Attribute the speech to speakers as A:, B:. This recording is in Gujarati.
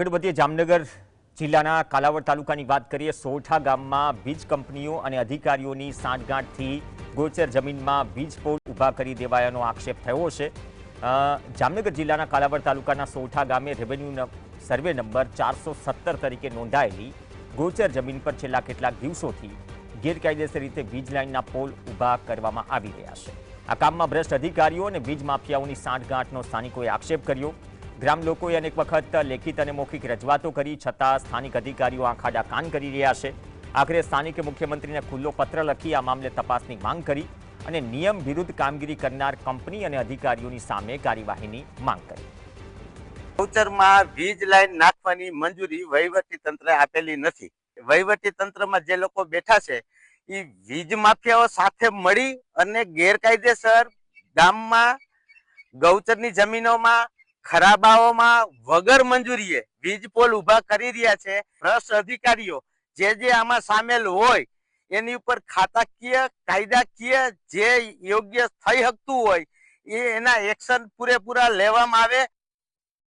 A: આગળ જામનગર જિલ્લાના કાલાવડ તાલુકાની વાત કરીએ. સોરઠા ગામમાં વીજ કંપનીઓ અને અધિકારીઓની સાંઠગાંઠથી ગોચર જમીનમાં વીજ પોલ ઊભા કરી દેવાયાનો આક્ષેપ થયો છે. જામનગર જિલ્લાના કાલાવડ તાલુકાના સોરઠા ગામે રેવન્યુ સર્વે નંબર 417 તરીકે નોંધાયેલી ગોચર જમીન પર છેલ્લા કેટલાક દિવસોથી ગેરકાયદેસર રીતે વીજ લાઇનના પોલ ઊભા કરવામાં આવી રહ્યા છે. આ કામમાં ભ્રષ્ટ અધિકારીઓ અને વીજ માફિયાઓની સાંઠગાંઠનો સ્થાનિકોએ આક્ષેપ કર્યો. ગ્રામ લોકોએ અનેક વખત લેખિત અને મૌખિક રજૂઆતો કરી, છતાં સ્થાનિક અધિકારીઓ આંખાડા કાન કરી રહ્યા છે. આખરે સ્થાનિકે મુખ્યમંત્રીને ખુલ્લો પત્ર લખી આ મામલે તપાસની માંગ કરી અને નિયમ વિરુદ્ધ કામગીરી કરનાર કંપની અને અધિકારીઓની સામે કાર્યવાહીની માંગ કરી.
B: ગૌચરમાં વીજ લાઈન નાખવાની મંજૂરી વહીવટી તંત્રે આપેલી નથી. વહીવટી તંત્રમાં જે લોકો બેઠા છે એ વીજ માફિયાઓ સાથે મળી અને ગેરકાયદેસર ગામમાં ગૌચરની જમીનોમાં ખરાબાઓમાં વગર મંજૂરીએ વીજ પોલ ઊભા કરી રહ્યા છે. ભ્રષ્ટ અધિકારીઓ જે આમાં સામેલ હોય એની ઉપર ખાતાકીય કાયદાકીય જે યોગ્ય થઈ શકતું હોય એના એક્શન પૂરેપૂરા લેવામાં આવે.